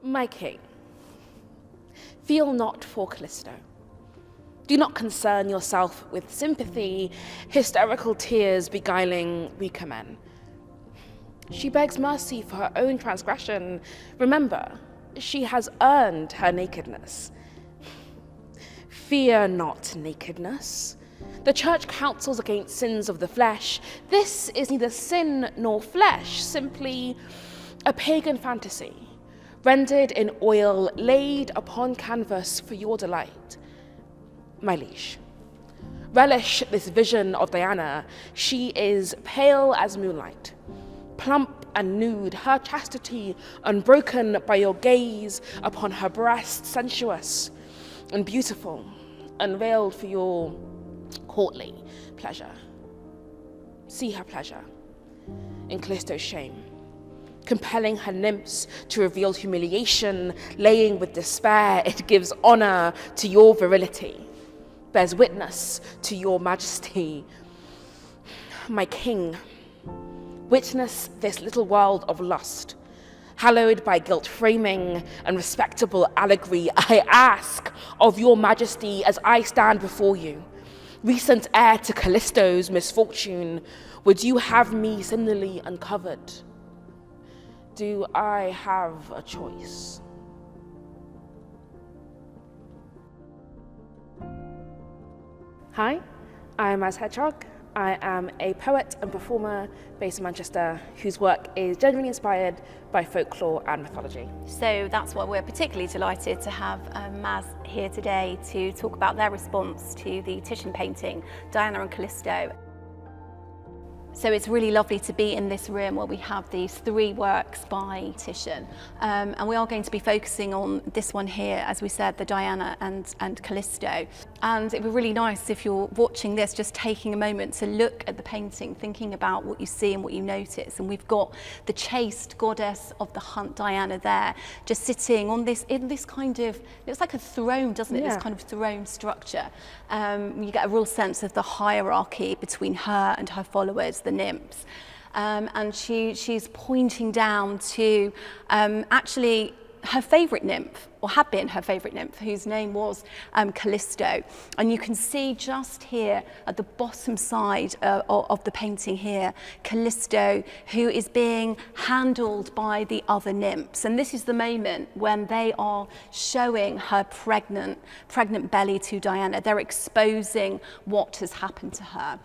My king, feel not for Callisto. Do not concern yourself with sympathy, hysterical tears beguiling weaker men. She begs mercy for her own transgression. Remember, she has earned her nakedness. Fear not nakedness. The church counsels against sins of the flesh. This is neither sin nor flesh, simply a pagan fantasy, rendered in oil, laid upon canvas for your delight. My liege, relish this vision of Diana. She is pale as moonlight, plump and nude, her chastity unbroken by your gaze upon her breast, sensuous and beautiful, unveiled for your courtly pleasure. See her pleasure in Callisto's shame, compelling her nymphs to reveal humiliation, laying with despair. It gives honor to your virility, bears witness to your majesty. My king, witness this little world of lust, hallowed by guilt framing and respectable allegory. I ask of your majesty as I stand before you, recent heir to Callisto's misfortune, would you have me sinnily uncovered? Do I have a choice? Hi, I'm Maz Hedgehog. I am a poet and performer based in Manchester whose work is genuinely inspired by folklore and mythology. So that's why we're particularly delighted to have Maz here today to talk about their response to the Titian painting, Diana and Callisto. So it's really lovely to be in this room where we have these three works by Titian. And we are going to be focusing on this one here, as we said, the Diana and Callisto. And it would be really nice if you're watching this, just taking a moment to look at the painting, thinking about what you see and what you notice. And we've got the chaste goddess of the hunt, Diana, there, just sitting on this, in this kind of, looks like a throne, doesn't it? Yeah. This kind of throne structure. You get a real sense of the hierarchy between her and her followers, the nymphs. And she's pointing down to actually her favourite nymph, or had been her favourite nymph, whose name was Callisto. And you can see just here at the bottom side of the painting here, Callisto, who is being handled by the other nymphs. And this is the moment when they are showing her pregnant belly to Diana. They're exposing what has happened to her.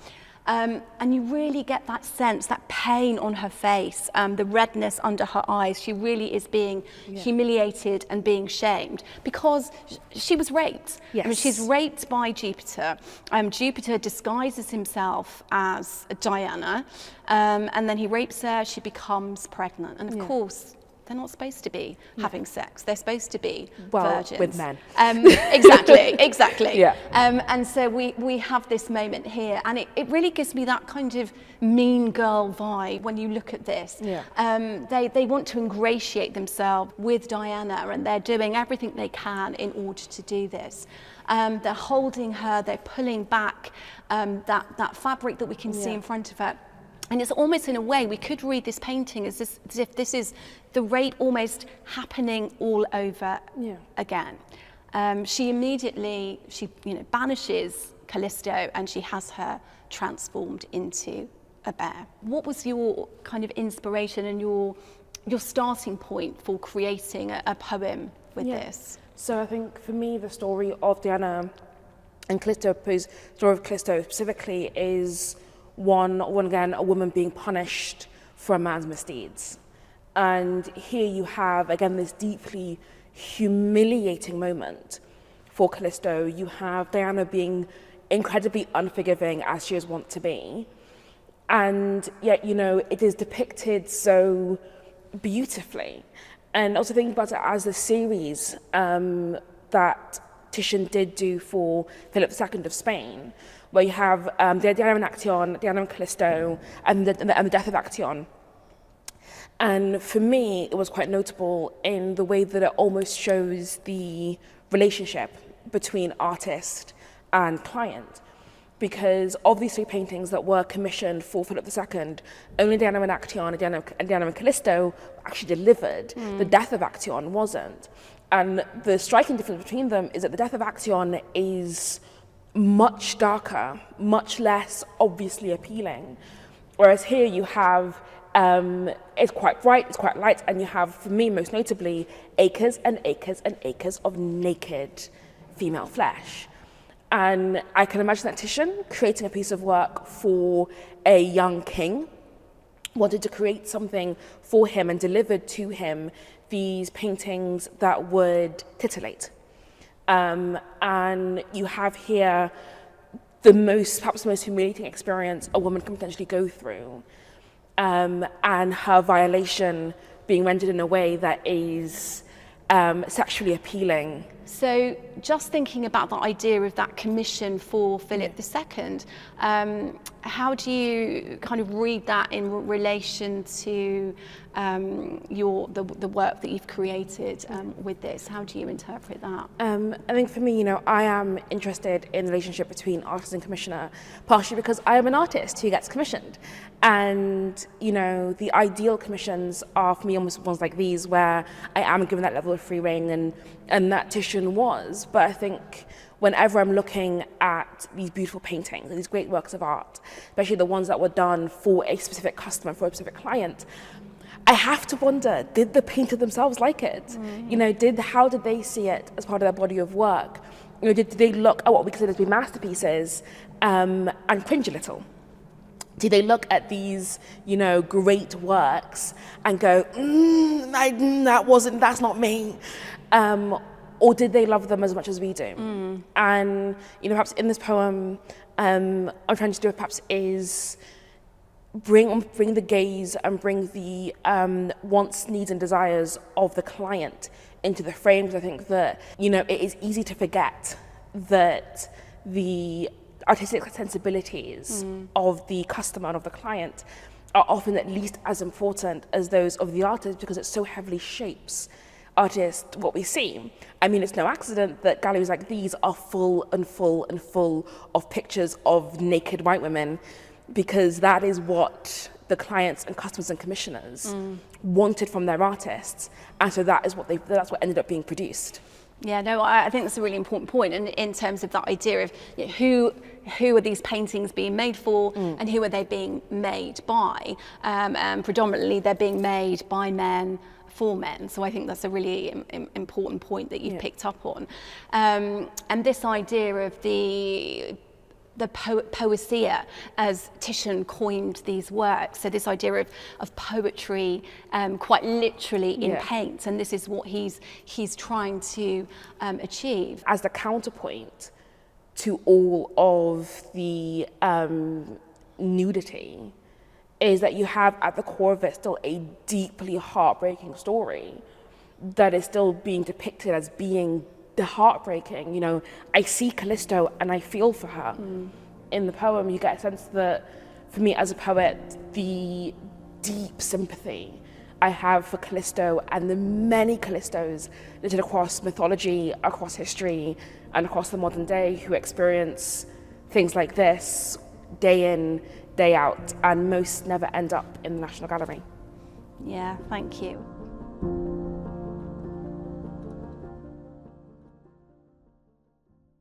And you really get that sense, that pain on her face, the redness under her eyes. She really is being humiliated and being shamed because she was raped. Yes. I mean, she's raped by Jupiter. Jupiter disguises himself as Diana, and then he rapes her, she becomes pregnant. And of course, they're not supposed to be having sex. They're supposed to be virgins. With men. Exactly. Yeah. And so we have this moment here, and it really gives me that kind of mean girl vibe when you look at this. Yeah. They want to ingratiate themselves with Diana, and they're doing everything they can in order to do this. They're holding her, they're pulling back that fabric that we can see in front of her. And it's almost, in a way, we could read this painting as if this is the rape almost happening all over again. She immediately, banishes Callisto, and she has her transformed into a bear. What was your kind of inspiration and your starting point for creating a poem with this? So I think for me, the story of Diana and Callisto, the story of Callisto specifically, is one again, a woman being punished for a man's misdeeds. And here you have, again, this deeply humiliating moment for Callisto. You have Diana being incredibly unforgiving, as she is wont to be. And yet, it is depicted so beautifully. And also thinking about it as a series that Titian did do for Philip II of Spain, where you have Diana and Actaeon, Diana and Callisto, and the death of Actaeon. And for me, it was quite notable in the way that it almost shows the relationship between artist and client. because of these three paintings that were commissioned for Philip II, only Diana and Diana and Callisto actually delivered. The death of Actaeon wasn't. And the striking difference between them is that the death of Actaeon is much darker, much less obviously appealing. Whereas here you have, it's quite bright, it's quite light, and you have, for me most notably, acres and acres and acres of naked female flesh. And I can imagine that Titian, creating a piece of work for a young king, wanted to create something for him and delivered to him these paintings that would titillate. And you have here perhaps the most humiliating experience a woman can potentially go through, and her violation being rendered in a way that is sexually appealing. So just thinking about the idea of that commission for Philip II, how do you kind of read that in relation to the work that you've created with this? How do you interpret that? I think for me, I am interested in the relationship between artist and commissioner, partially because I am an artist who gets commissioned. And, the ideal commissions are for me almost ones like these, where I am given that level of free rein, and that Titian was. But I think whenever I'm looking at these beautiful paintings, these great works of art, especially the ones that were done for a specific customer, for a specific client, I have to wonder, did the painter themselves like it? How did they see it as part of their body of work? Did they look at what we consider to be masterpieces and cringe a little? Did they look at these, great works and go, that's not me? Or did they love them as much as we do? And, perhaps in this poem, I'm trying to do perhaps is bring the gaze and bring the wants, needs and desires of the client into the frame, because I think that, it is easy to forget that the artistic sensibilities of the customer and of the client are often at least as important as those of the artist, because it so heavily shapes artists what we see. I mean, it's no accident that galleries like these are full and full and full of pictures of naked white women, because that is what the clients and customers and commissioners wanted from their artists, and so that's what ended up being produced. Yeah, no, I think that's a really important point, and in terms of that idea of who are these paintings being made for, and who are they being made by? Predominantly, they're being made by men for men. So I think that's a really important point that you've picked up on, and this idea of the poesia, as Titian coined these works. So this idea of poetry quite literally in paint, and this is what he's trying to achieve. As the counterpoint to all of the nudity is that you have at the core of it still a deeply heartbreaking story that is still being depicted as being the heartbreaking. I see Callisto and I feel for her. In the poem, you get a sense that, for me as a poet, the deep sympathy I have for Callisto and the many Callistos littered across mythology, across history, and across the modern day who experience things like this day in, day out, and most never end up in the National Gallery. Yeah, thank you.